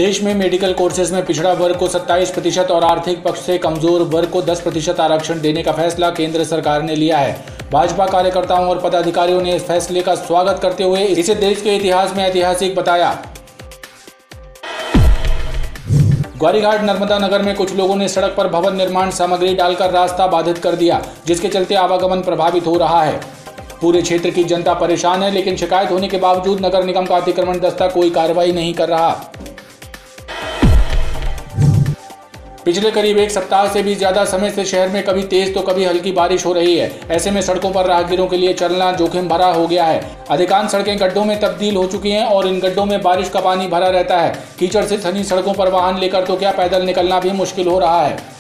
देश में medical courses में पिछड़ा वर्ग को 27% और आर्थिक पक्ष से कमजोर वर्ग को 10% आरक्षण देने का फैसला केंद्र सरकार ने लिया है। भाजपा कार्यकर्ताओं और पदाधिकारियों ने इस फैसले का स्वागत करते हुए इसे देश के इतिहास में ऐतिहासिक बताया। ग्वारीघाट नर्मदा नगर में कुछ लोगों ने सड़क पर भवन निर्माण सामग्री डालकर रास्ता बाधित कर दिया, जिसके चलते आवागमन प्रभावित हो रहा है। पूरे क्षेत्र की जनता परेशान है, लेकिन शिकायत होने के बावजूद नगर निगम का अतिक्रमण दस्ता कोई कार्रवाई नहीं कर रहा। पिछले करीब एक सप्ताह से भी ज्यादा समय से शहर में कभी तेज तो कभी हल्की बारिश हो रही है। ऐसे में सड़कों पर राहगीरों के लिए चलना जोखिम भरा हो गया है। अधिकांश सड़कें गड्ढों में तब्दील हो चुकी हैं और इन गड्ढों में बारिश का पानी भरा रहता है। कीचड़ से सनी सड़कों पर वाहन लेकर तो क्या पैदल निकलना भी मुश्किल हो रहा है।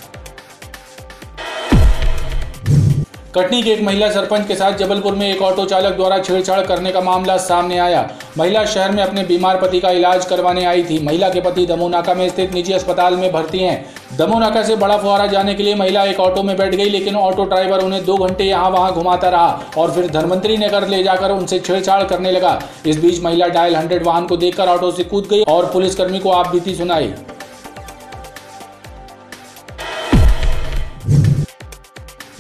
कटनी की एक महिला सरपंच के साथ जबलपुर में एक ऑटो चालक द्वारा छेड़छाड़ करने का मामला सामने आया। महिला शहर में अपने बीमार पति का इलाज करवाने आई थी। महिला के पति दमोनाका में स्थित निजी अस्पताल में भर्ती हैं। दमोनाका से बड़ा फुहारा जाने के लिए महिला एक ऑटो में बैठ गई, लेकिन ऑटो ड्राइवर उन्हें 2 घंटे यहाँ वहाँ घुमाता रहा और फिर धर्मंतरी नगर ले जाकर उनसे छेड़छाड़ करने लगा। इस बीच महिला डायल 100 वाहन को देखकर ऑटो से कूद गई और पुलिसकर्मी को आपबीती सुनाई।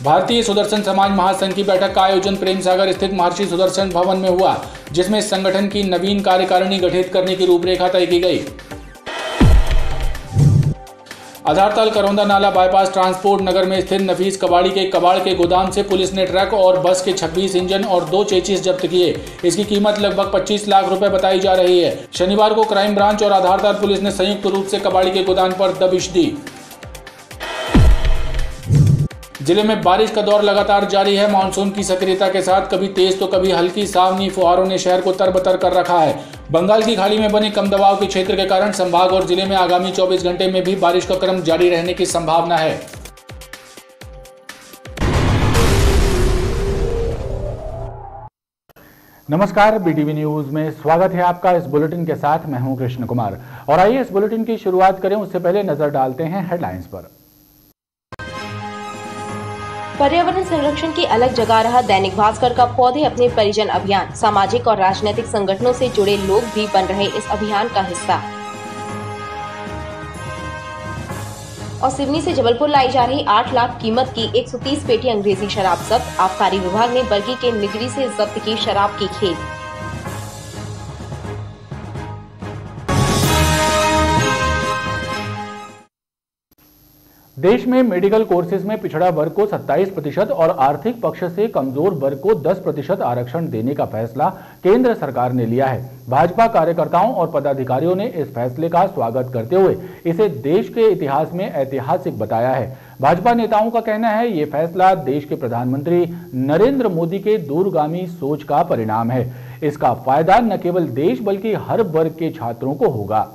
भारतीय सुदर्शन समाज महासंघ की बैठक का आयोजन प्रेमसागर स्थित महर्षि सुदर्शन भवन में हुआ, जिसमें संगठन की नवीन कार्यकारिणी गठित करने की रूपरेखा तय की गई। आधारताल करौंदा नाला बाईपास ट्रांसपोर्ट नगर में स्थित नफीस कबाड़ी के कबाड़ के गोदाम से पुलिस ने ट्रक और बस के 26 इंजन और 2 चेसिस जब्त किए। इसकी कीमत लगभग 25 लाख रुपए बताई जा रही है। शनिवार को क्राइम ब्रांच और आधारताल पुलिस ने संयुक्त रूप से कबाड़ी के गोदाम पर दबिश दी। जिले में बारिश का दौर लगातार जारी है। मानसून की सक्रियता के साथ कभी तेज तो कभी हल्की सावनी फुहारों ने शहर को तरबतर कर रखा है। बंगाल की खाड़ी में बने कम दबाव के क्षेत्र के कारण संभाग और जिले में आगामी 24 घंटे में भी बारिश का क्रम जारी रहने की संभावना है। नमस्कार, बीटीवी न्यूज में स्वागत है आपका। इस बुलेटिन के साथ मैं हूं कृष्ण कुमार और आइए इस बुलेटिन की शुरुआत करें। उससे पहले नजर डालते हैं हेडलाइंस पर। पर्यावरण संरक्षण की अलग जगह रहा दैनिक भास्कर का पौधे अपने परिजन अभियान। सामाजिक और राजनीतिक संगठनों से जुड़े लोग भी बन रहे इस अभियान का हिस्सा। और सिवनी से जबलपुर लाई जा रही 8 लाख कीमत की 130 पेटी अंग्रेजी शराब जब्त। आबकारी विभाग ने बरगी के निगरी से जब्त की शराब की खेप। देश में मेडिकल कोर्सेज में पिछड़ा वर्ग को 27% और आर्थिक पक्ष से कमजोर वर्ग को 10% आरक्षण देने का फैसला केंद्र सरकार ने लिया है। भाजपा कार्यकर्ताओं और पदाधिकारियों ने इस फैसले का स्वागत करते हुए इसे देश के इतिहास में ऐतिहासिक बताया है। भाजपा नेताओं का कहना है ये फैसला देश के प्रधानमंत्री नरेंद्र मोदी के दूरगामी सोच का परिणाम है। इसका फायदा न केवल देश बल्कि हर वर्ग के छात्रों को होगा।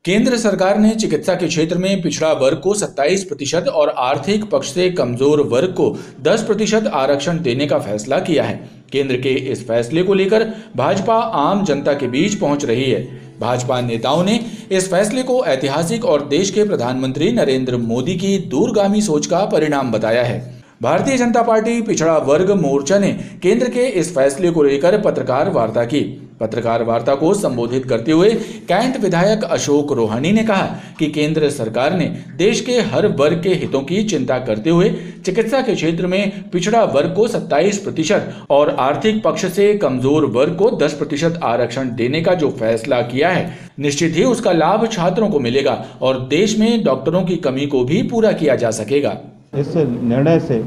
केंद्र सरकार ने चिकित्सा के क्षेत्र में पिछड़ा वर्ग को 27% और आर्थिक पक्ष से कमजोर वर्ग को 10% आरक्षण देने का फैसला किया है। केंद्र के इस फैसले को लेकर भाजपा आम जनता के बीच पहुंच रही है। भाजपा नेताओं ने इस फैसले को ऐतिहासिक और देश के प्रधानमंत्री नरेंद्र मोदी की दूरगामी सोच का परिणाम बताया है। भारतीय जनता पार्टी पिछड़ा वर्ग मोर्चा ने केंद्र के इस फैसले को लेकर पत्रकार वार्ता की। पत्रकार वार्ता को संबोधित करते हुए कैंट विधायक अशोक रोहानी ने कहा कि केंद्र सरकार ने देश के हर वर्ग के हितों की चिंता करते हुए चिकित्सा के क्षेत्र में पिछड़ा वर्ग को 27% और आर्थिक पक्ष से कमजोर वर्ग को 10% आरक्षण देने का जो फैसला किया है, निश्चित ही उसका लाभ छात्रों को मिलेगा और देश में डॉक्टरों की कमी को भी पूरा किया जा सकेगा। इस निर्णय से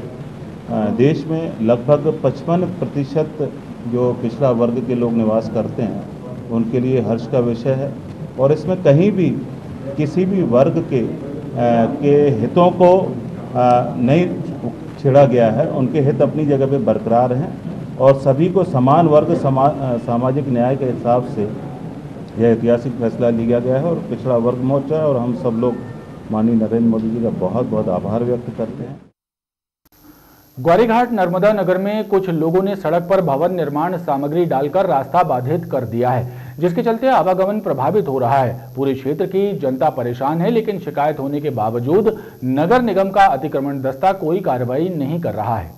देश में लगभग 55% जो पिछड़ा वर्ग के लोग निवास करते हैं उनके लिए हर्ष का विषय है और इसमें कहीं भी किसी भी वर्ग के हितों को नहीं छेड़ा गया है। उनके हित अपनी जगह पे बरकरार हैं और सभी को समान वर्ग सामाजिक न्याय के हिसाब से यह ऐतिहासिक फैसला लिया गया है और पिछड़ा वर्ग मोर्चा और हम सब लोग माननीय नरेंद्र मोदी जी का बहुत बहुत आभार व्यक्त करते हैं। ग्वारीघाट नर्मदा नगर में कुछ लोगों ने सड़क पर भवन निर्माण सामग्री डालकर रास्ता बाधित कर दिया है, जिसके चलते आवागमन प्रभावित हो रहा है। पूरे क्षेत्र की जनता परेशान है, लेकिन शिकायत होने के बावजूद नगर निगम का अतिक्रमण दस्ता कोई कार्रवाई नहीं कर रहा है।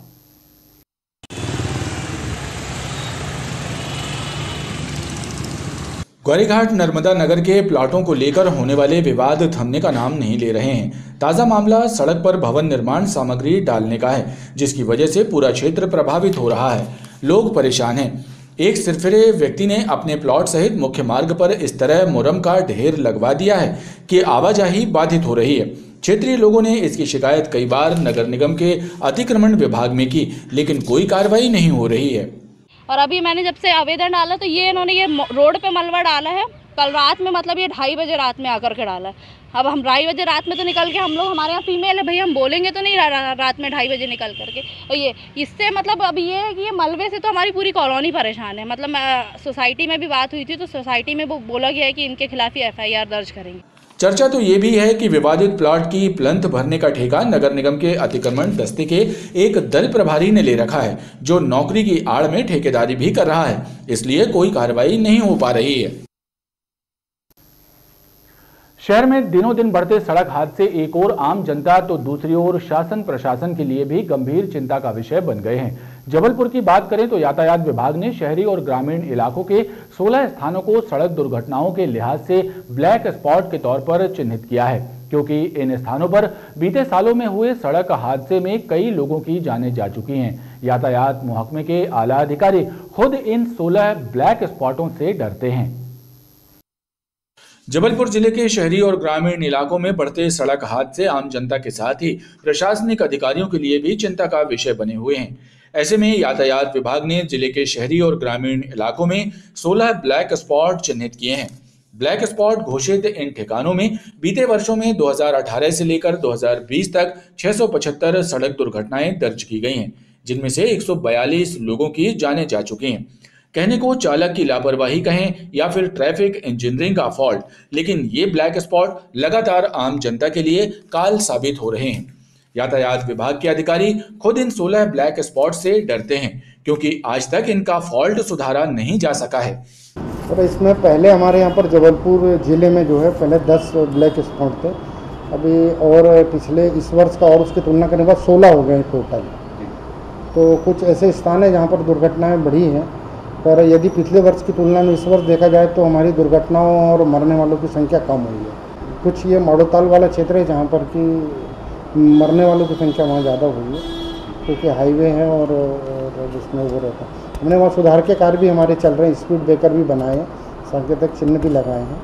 गौरीघाट नर्मदा नगर के प्लाटों को लेकर होने वाले विवाद थमने का नाम नहीं ले रहे हैं। ताजा मामला सड़क पर भवन निर्माण सामग्री डालने का है, जिसकी वजह से पूरा क्षेत्र प्रभावित हो रहा है। लोग परेशान हैं। एक सिरफिरे व्यक्ति ने अपने प्लॉट सहित मुख्य मार्ग पर इस तरह मुरम का ढेर लगवा दिया है कि आवाजाही बाधित हो रही है। क्षेत्रीय लोगों ने इसकी शिकायत कई बार नगर निगम के अतिक्रमण विभाग में की, लेकिन कोई कार्रवाई नहीं हो रही है। और अभी मैंने जब से आवेदन डाला तो ये इन्होंने ये रोड पे मलबा डाला है कल रात में, मतलब ये 2:30 बजे रात में आकर के डाला है। अब हम 2:30 बजे रात में तो निकल के हम लोग, हमारे यहाँ फीमेल है भैया, हम बोलेंगे तो नहीं रात में 2:30 बजे निकल करके। और ये इससे मतलब अब ये है कि ये मलबे से तो हमारी पूरी कॉलोनी परेशान है। मतलब सोसाइटी में भी बात हुई थी तो सोसाइटी में वो बोला गया है कि इनके खिलाफ ही FIR दर्ज करेंगे। चर्चा तो ये भी है कि विवादित प्लॉट की प्लंथ भरने का ठेका नगर निगम के अतिक्रमण दस्ते के एक दल प्रभारी ने ले रखा है, जो नौकरी की आड़ में ठेकेदारी भी कर रहा है। इसलिए कोई कार्रवाई नहीं हो पा रही है। शहर में दिनों दिन बढ़ते सड़क हादसे एक ओर आम जनता तो दूसरी ओर शासन प्रशासन के लिए भी गंभीर चिंता का विषय बन गए हैं। जबलपुर की बात करें तो यातायात विभाग ने शहरी और ग्रामीण इलाकों के 16 स्थानों को सड़क दुर्घटनाओं के लिहाज से ब्लैक स्पॉट के तौर पर चिन्हित किया है, क्योंकि इन स्थानों पर बीते सालों में हुए सड़क हादसे में कई लोगों की जानें जा चुकी हैं। यातायात महकमे के आला अधिकारी खुद इन 16 ब्लैक स्पॉटों से डरते हैं। जबलपुर जिले के शहरी और ग्रामीण इलाकों में बढ़ते सड़क हादसे आम जनता के साथ ही प्रशासनिक अधिकारियों के लिए भी चिंता का विषय बने हुए हैं। ऐसे में यातायात विभाग ने जिले के शहरी और ग्रामीण इलाकों में 16 ब्लैक स्पॉट चिन्हित किए हैं। ब्लैक स्पॉट घोषित इन ठिकानों में बीते वर्षों में 2018 से लेकर 2020 तक 675 सड़क दुर्घटनाएं दर्ज की गई हैं, जिनमें से 142 लोगों की जानें जा चुकी हैं। कहने को चालक की लापरवाही कहें या फिर ट्रैफिक इंजीनियरिंग का फॉल्ट, लेकिन ये ब्लैक स्पॉट लगातार आम जनता के लिए काल साबित हो रहे हैं। यातायात विभाग के अधिकारी खुद इन 16 ब्लैक स्पॉट से डरते हैं, क्योंकि आज तक इनका फॉल्ट सुधारा नहीं जा सका है। और इसमें पहले हमारे यहाँ पर जबलपुर जिले में जो है पहले 10 ब्लैक स्पॉट थे, अभी और पिछले इस वर्ष का और उसकी तुलना करने के बाद 16 हो गए टोटल। तो कुछ ऐसे स्थान है जहाँ पर दुर्घटनाएं बढ़ी हैं, पर यदि पिछले वर्ष की तुलना में इस वर्ष देखा जाए तो हमारी दुर्घटनाओं और मरने वालों की संख्या कम हुई है। कुछ ये माड़ोताल वाला क्षेत्र है जहाँ पर कि मरने वालों की संख्या वहाँ ज़्यादा हुई है, क्योंकि हाईवे है और जिसमें वो रहता है। हमने वहाँ सुधार के कार्य भी हमारे चल रहे हैं, स्पीड ब्रेकर भी बनाए हैं, सांकेतिक चिन्ह भी लगाए हैं,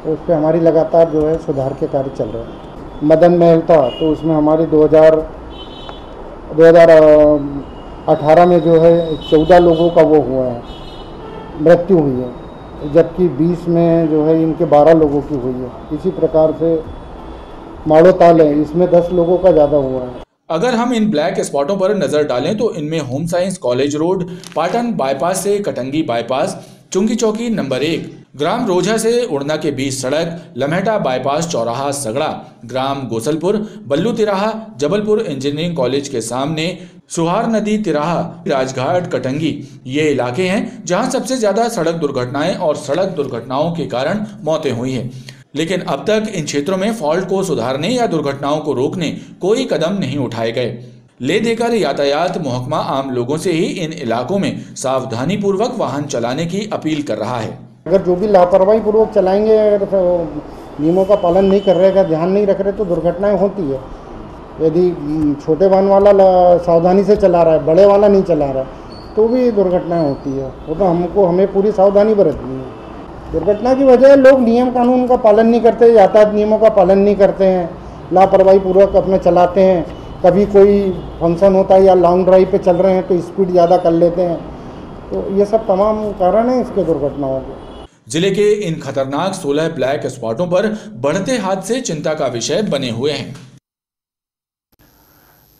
तो उस पर हमारी लगातार जो है सुधार के कार्य चल रहे हैं। मदन महल था तो उसमें हमारी 2018 में जो है 14 लोगों का वो हुआ है, मृत्यु हुई है, जबकि 20 में जो है इनके 12 लोगों की हुई है। इसी प्रकार से माड़ोताल है, इसमें 10 लोगों का ज़्यादा हुआ है। अगर हम इन ब्लैक स्पॉटों पर नजर डालें तो इनमें home science college road, Patan bypass से कटंगी बाईपास, चुंगी चौकी नंबर 1, ग्राम रोझा से उड़ना के बीच सड़क, लम्हेटा बाईपास चौराहा सगड़ा, ग्राम गोसलपुर, बल्लू तिराहा, जबलपुर इंजीनियरिंग कॉलेज के सामने सुहार नदी तिराहा, राजघाट कटंगी ये इलाके हैं जहां सबसे ज्यादा सड़क दुर्घटनाएं और सड़क दुर्घटनाओं के कारण मौतें हुई हैं। लेकिन अब तक इन क्षेत्रों में फॉल्ट को सुधारने या दुर्घटनाओं को रोकने कोई कदम नहीं उठाए गए। ले देकर यातायात महकमा आम लोगों से ही इन इलाकों में सावधानी पूर्वक वाहन चलाने की अपील कर रहा है। अगर जो भी लापरवाही पूर्वक चलाएंगे, अगर नियमों का पालन नहीं कर रहे, अगर ध्यान नहीं रख रहे तो दुर्घटनाएं होती है। यदि छोटे वाहन वाला सावधानी से चला रहा है, बड़े वाला नहीं चला रहा है, तो भी दुर्घटनाएं होती है। वो तो हमें पूरी सावधानी बरतनी है। दुर्घटना की वजह लोग नियम कानून का पालन नहीं करते, यातायात नियमों का पालन नहीं करते हैं, लापरवाही पूर्वक अपने चलाते हैं। कभी कोई फंक्शन होता है या लॉन्ग ड्राइव पे चल रहे हैं तो स्पीड ज़्यादा कर लेते हैं। तो ये सब तमाम कारण हैं इसके दुर्घटनाओं के। जिले के इन खतरनाक 16 ब्लैक स्पॉटों पर बढ़ते हादसे चिंता का विषय बने हुए हैं।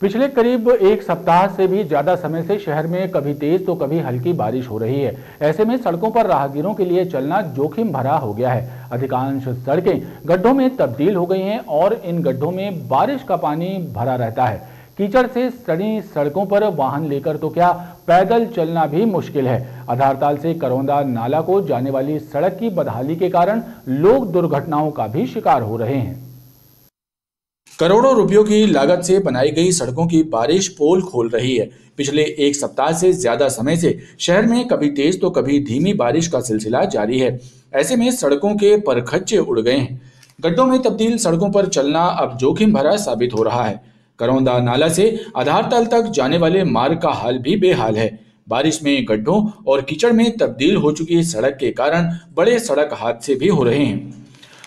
पिछले करीब एक सप्ताह से भी ज्यादा समय से शहर में कभी तेज तो कभी हल्की बारिश हो रही है। ऐसे में सड़कों पर राहगीरों के लिए चलना जोखिम भरा हो गया है। अधिकांश सड़कें गड्ढों में तब्दील हो गई हैं और इन गड्ढों में बारिश का पानी भरा रहता है। कीचड़ से सड़ी सड़कों पर वाहन लेकर तो क्या पैदल चलना भी मुश्किल है। आधारताल से करौंदा नाला को जाने वाली सड़क की बदहाली के कारण लोग दुर्घटनाओं का भी शिकार हो रहे हैं। करोड़ों रुपयों की लागत से बनाई गई सड़कों की बारिश पोल खोल रही है। पिछले एक सप्ताह से ज्यादा समय से शहर में कभी तेज तो कभी धीमी बारिश का सिलसिला जारी है। ऐसे में सड़कों के परखच्चे उड़ गए हैं। गड्ढों में तब्दील सड़कों पर चलना अब जोखिम भरा साबित हो रहा है। करौंदा नाला से आधारतल तक जाने वाले मार्ग का हाल भी बेहाल है। बारिश में गड्ढों और कीचड़ में तब्दील हो चुकी सड़क के कारण बड़े सड़क हादसे भी हो रहे हैं।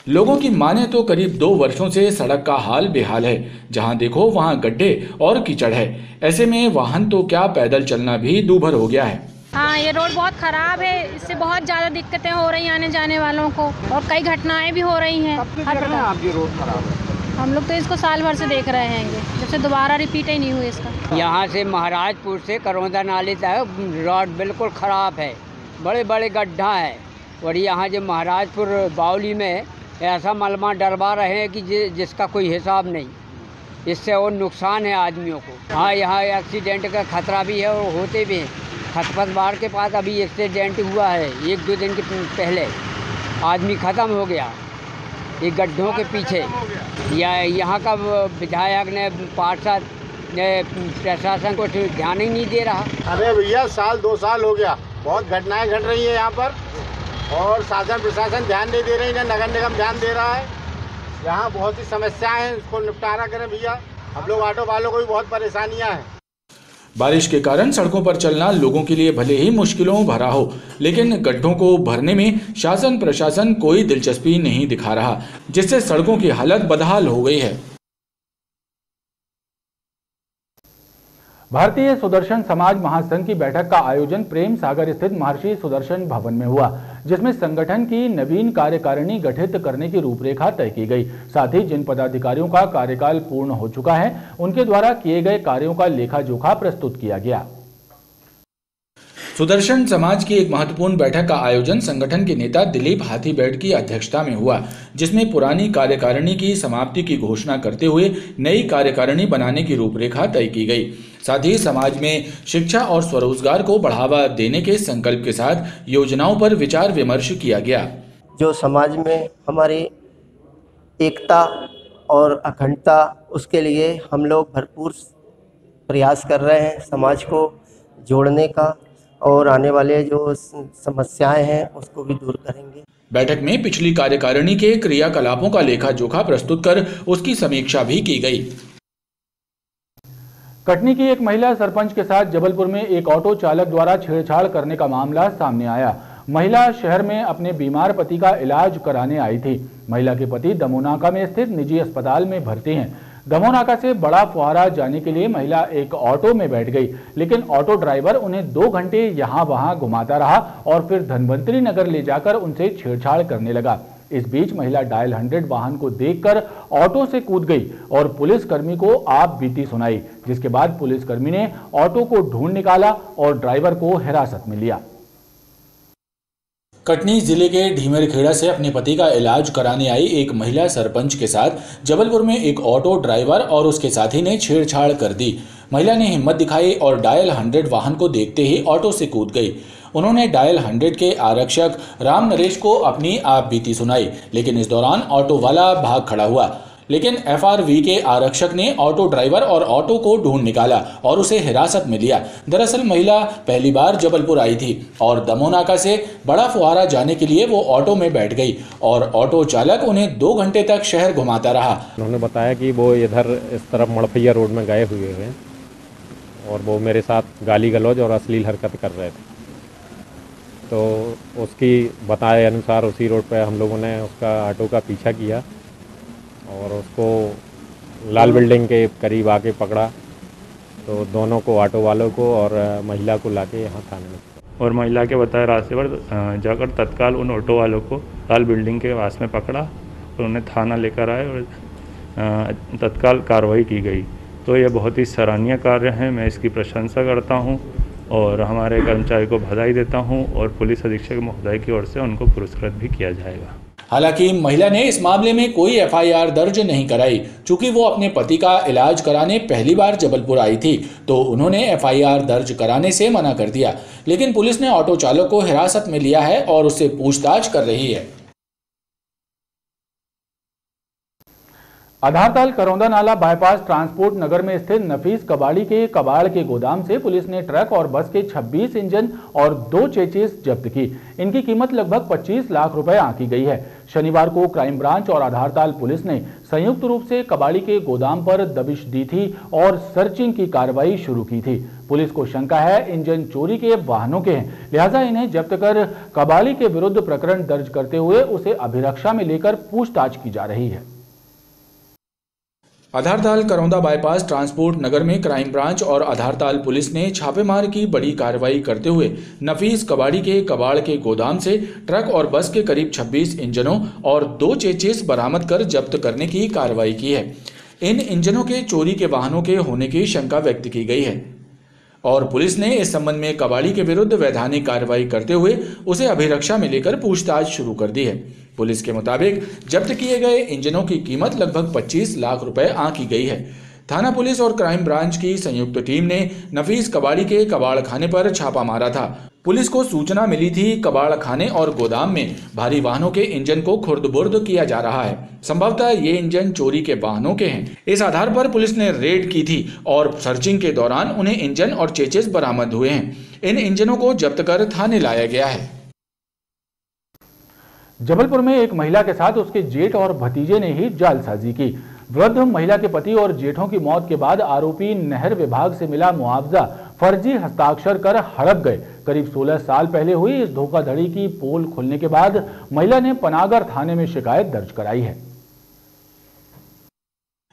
लोगों की माने तो करीब 2 वर्षों से सड़क का हाल बेहाल है। जहां देखो वहां गड्ढे और कीचड़ है। ऐसे में वाहन तो क्या पैदल चलना भी दूभर हो गया है। हाँ, ये रोड बहुत खराब है। इससे बहुत ज़्यादा दिक्कतें हो रही हैं आने जाने वालों को और कई घटनाएं भी हो रही हैं। आप ये रोड खराब है? हम लोग तो इसको साल भर से देख रहे हैं, जब से दोबारा रिपीट ही नहीं हुई इसका। यहाँ से महाराजपुर से करौंदा नाले तक रोड बिल्कुल ख़राब है। बड़े बड़े गड्ढा है और यहाँ जो महाराजपुर बावली में ऐसा मलबा डलवा रहे हैं कि जिसका कोई हिसाब नहीं। इससे और नुकसान है आदमियों को। हाँ, यहाँ एक्सीडेंट का खतरा भी है और होते भी हैं। खतपत बाढ़ के पास अभी एक्सीडेंट हुआ है 1-2 दिन के पहले, आदमी ख़त्म हो गया ये गड्ढों के पीछे। यहाँ का विधायक ने पार्षद ने प्रशासन को ध्यान ही नहीं दे रहा। अरे भैया, 1-2 साल हो गया, बहुत घटनाएं घट रही है यहाँ पर और शासन प्रशासन ध्यान नहीं दे रही है, नगर निगम ध्यान दे रहा है। यहाँ बहुत सी समस्याएं हैं, उसको निपटारा करें भैया। हम लोग ऑटो वालों को भी बहुत परेशानियां हैं। बारिश के कारण सड़कों पर चलना लोगों के लिए भले ही मुश्किलों भरा हो, लेकिन गड्ढों को भरने में शासन प्रशासन कोई दिलचस्पी नहीं दिखा रहा, जिससे सड़कों की हालत बदहाल हो गई है। भारतीय सुदर्शन समाज महासंघ की बैठक का आयोजन प्रेम सागर स्थित महर्षि सुदर्शन भवन में हुआ, जिसमें संगठन की नवीन कार्यकारिणी गठित करने की रूपरेखा तय की गई। साथ ही जिन पदाधिकारियों का कार्यकाल पूर्ण हो चुका है, उनके द्वारा किए गए कार्यों का लेखा जोखा प्रस्तुत किया गया। सुदर्शन समाज की एक महत्वपूर्ण बैठक का आयोजन संगठन के नेता दिलीप हाथीबेड़ की अध्यक्षता में हुआ, जिसमें पुरानी कार्यकारिणी की समाप्ति की घोषणा करते हुए नई कार्यकारिणी बनाने की रूपरेखा तय की गई। साथ ही समाज में शिक्षा और स्वरोजगार को बढ़ावा देने के संकल्प के साथ योजनाओं पर विचार विमर्श किया गया। जो समाज में हमारी एकता और अखंडता, उसके लिए हम लोग भरपूर प्रयास कर रहे हैं समाज को जोड़ने का, और आने वाले जो समस्याएं हैं उसको भी दूर करेंगे। बैठक में पिछली कार्यकारिणी के क्रियाकलापों का लेखा जोखा प्रस्तुत कर उसकी समीक्षा भी की गई। कटनी की एक महिला सरपंच के साथ जबलपुर में एक ऑटो चालक द्वारा छेड़छाड़ करने का मामला सामने आया। महिला शहर में अपने बीमार पति का इलाज कराने आई थी। महिला के पति दमोनाका में स्थित निजी अस्पताल में भर्ती हैं। दमोनाका से बड़ा फुहारा जाने के लिए महिला एक ऑटो में बैठ गई, लेकिन ऑटो ड्राइवर उन्हें 2 घंटे यहाँ वहां घुमाता रहा और फिर धनवंतरी नगर ले जाकर उनसे छेड़छाड़ करने लगा। इस बीच महिला डायल 100 वाहन को देखकर ऑटो से कूद गई और पुलिसकर्मी को आप बीती सुनाई, जिसके बाद पुलिसकर्मी ने ऑटो को ढूंढ निकाला और ड्राइवर को हिरासत में लिया। कटनी जिले के ढीमरखेड़ा से अपने पति का इलाज कराने आई एक महिला सरपंच के साथ जबलपुर में एक ऑटो ड्राइवर और उसके साथी ने छेड़छाड़ कर दी। महिला ने हिम्मत दिखाई और डायल 100 वाहन को देखते ही ऑटो से कूद गई। उन्होंने डायल 100 के आरक्षक राम नरेश को अपनी आप बीती सुनाई, लेकिन इस दौरान ऑटो वाला भाग खड़ा हुआ। लेकिन FRV के आरक्षक ने ऑटो ड्राइवर और ऑटो को ढूंढ निकाला और उसे हिरासत में लिया। दरअसल महिला पहली बार जबलपुर आई थी और दमोनाका से बड़ा फुहारा जाने के लिए वो ऑटो में बैठ गई और ऑटो चालक उन्हें 2 घंटे तक शहर घुमाता रहा। उन्होंने बताया कि वो इधर इस तरफ मड़फैया रोड में गए हुए हैं और वो मेरे साथ गाली गलौज और अश्लील हरकत कर रहे थे। तो उसकी बताए अनुसार उसी रोड पर हम लोगों ने उसका ऑटो का पीछा किया और उसको लाल बिल्डिंग के करीब आके पकड़ा। तो दोनों को, ऑटो वालों को और महिला को लाके यहाँ थाने में, और महिला के बताए रास्ते पर जाकर तत्काल उन ऑटो वालों को लाल बिल्डिंग के पास में पकड़ा और उन्हें थाना लेकर आए और तत्काल कार्रवाई की गई। तो ये बहुत ही सराहनीय कार्य है, मैं इसकी प्रशंसा करता हूँ और हमारे कर्मचारी को बधाई देता हूँ और पुलिस अधीक्षक महोदय की ओर से उनको पुरस्कृत भी किया जाएगा। हालांकि महिला ने इस मामले में कोई FIR दर्ज नहीं कराई। चूंकि वो अपने पति का इलाज कराने पहली बार जबलपुर आई थी तो उन्होंने FIR दर्ज कराने से मना कर दिया, लेकिन पुलिस ने ऑटो चालक को हिरासत में लिया है और उससे पूछताछ कर रही है। आधारताल करौंदा नाला बाईपास ट्रांसपोर्ट नगर में स्थित नफीस कबाड़ी के कबाड़ के गोदाम से पुलिस ने ट्रक और बस के 26 इंजन और 2 चेचिस जब्त की। इनकी कीमत लगभग 25 लाख रुपए आंकी गई है। शनिवार को क्राइम ब्रांच और आधारताल पुलिस ने संयुक्त रूप से कबाड़ी के गोदाम पर दबिश दी थी और सर्चिंग की कार्रवाई शुरू की थी। पुलिस को शंका है इंजन चोरी के वाहनों के हैं, लिहाजा इन्हें जब्त कर कबाड़ी के विरुद्ध प्रकरण दर्ज करते हुए उसे अभिरक्षा में लेकर पूछताछ की जा रही है। आधारताल करौंदा बाईपास ट्रांसपोर्ट नगर में क्राइम ब्रांच और आधारताल पुलिस ने छापेमार की बड़ी कार्रवाई करते हुए नफीस कबाड़ी के कबाड़ के गोदाम से ट्रक और बस के करीब 26 इंजनों और 2 चेचिस बरामद कर जब्त करने की कार्रवाई की है। इन इंजनों के चोरी के वाहनों के होने की शंका व्यक्त की गई है और पुलिस ने इस संबंध में कबाड़ी के विरुद्ध वैधानिक कार्रवाई करते हुए उसे अभिरक्षा में लेकर पूछताछ शुरू कर दी है। पुलिस के मुताबिक जब्त किए गए इंजनों की कीमत लगभग 25 लाख रुपए आंकी गई है। थाना पुलिस और क्राइम ब्रांच की संयुक्त टीम ने नफीस कबाड़ी के कबाड़ खाने पर छापा मारा था। पुलिस को सूचना मिली थी कबाड़ खाने और गोदाम में भारी वाहनों के इंजन को खुर्द-बुर्द किया जा रहा है। संभवतः ये इंजन चोरी के वाहनों के हैं। इस आधार पर पुलिस ने रेड की थी और सर्चिंग के दौरान उन्हें इंजन और चेचिस बरामद हुए हैं। इन इंजनों को जब्त कर थाने लाया गया है। जबलपुर में एक महिला के साथ उसके जेठ और भतीजे ने ही जालसाजी की। वृद्ध महिला के पति और जेठों की मौत के बाद आरोपी नहर विभाग से मिला मुआवजा फर्जी हस्ताक्षर कर हड़प गए। करीब 16 साल पहले हुई इस धोखाधड़ी की पोल खुलने के बाद महिला ने पनागर थाने में शिकायत दर्ज कराई है।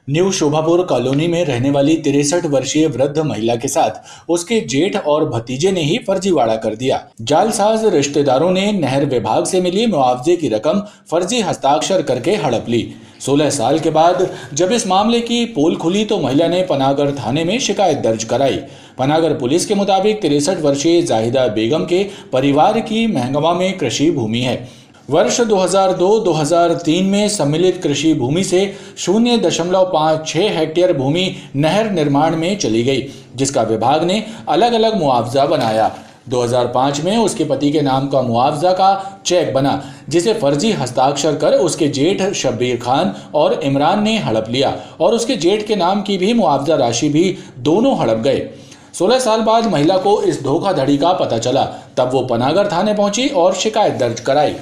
न्यू शोभापुर कॉलोनी में रहने वाली 63 वर्षीय वृद्ध महिला के साथ उसके जेठ और भतीजे ने ही फर्जीवाड़ा कर दिया। जालसाज रिश्तेदारों ने नहर विभाग से मिली मुआवजे की रकम फर्जी हस्ताक्षर करके हड़प ली। 16 साल के बाद जब इस मामले की पोल खुली तो महिला ने पनागर थाने में शिकायत दर्ज कराई। पनागर पुलिस के मुताबिक 63 वर्षीय जाहिदा बेगम के परिवार की महंगवा में कृषि भूमि है। वर्ष 2002-2003 में सम्मिलित कृषि भूमि से 0.56 हेक्टेयर भूमि नहर निर्माण में चली गई, जिसका विभाग ने अलग अलग मुआवजा बनाया। 2005 में उसके पति के नाम का मुआवजा का चेक बना, जिसे फर्जी हस्ताक्षर कर उसके जेठ शब्बीर खान और इमरान ने हड़प लिया और उसके जेठ के नाम की भी मुआवजा राशि भी दोनों हड़प गए। 16 साल बाद महिला को इस धोखाधड़ी का पता चला, तब वो पनागर थाने पहुंची और शिकायत दर्ज कराई।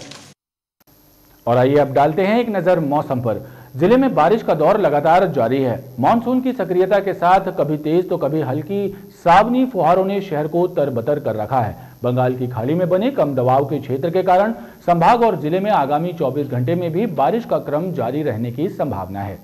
और आइए अब डालते हैं एक नजर मौसम पर। जिले में बारिश का दौर लगातार जारी है। मानसून की सक्रियता के साथ कभी तेज तो कभी हल्की सावनी फुहारों ने शहर को तरबतर कर रखा है। बंगाल की खाड़ी में बने कम दबाव के क्षेत्र के कारण संभाग और जिले में आगामी 24 घंटे में भी बारिश का क्रम जारी रहने की संभावना है।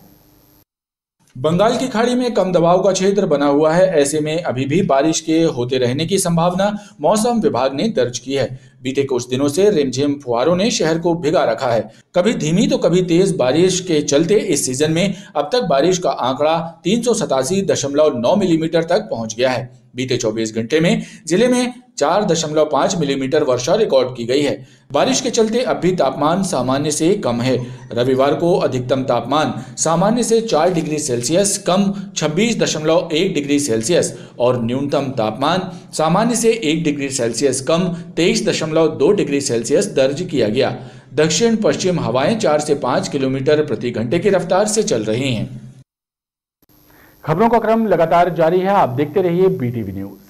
बंगाल की खाड़ी में कम दबाव का क्षेत्र बना हुआ है, ऐसे में अभी भी बारिश के होते रहने की संभावना मौसम विभाग ने दर्ज की है। बीते कुछ दिनों से रिमझिम फुहारों ने शहर को भिगा रखा है। कभी धीमी तो कभी तेज बारिश के चलते इस सीजन में अब तक बारिश का आंकड़ा 387.9 मिलीमीटर तक पहुंच गया है। बीते 24 घंटे में जिले में 4.5 मिलीमीटर वर्षा रिकॉर्ड की गई है। बारिश के चलते अब भी तापमान सामान्य से कम है। रविवार को अधिकतम तापमान सामान्य से 4 डिग्री सेल्सियस कम 26.1 डिग्री सेल्सियस और न्यूनतम तापमान सामान्य से 1 डिग्री सेल्सियस कम 23.2 डिग्री सेल्सियस दर्ज किया गया। दक्षिण पश्चिम हवाएं 4 से 5 किलोमीटर प्रति घंटे की रफ्तार से चल रही हैं। खबरों का क्रम लगातार जारी है। आप देखते रहिए BTV न्यूज।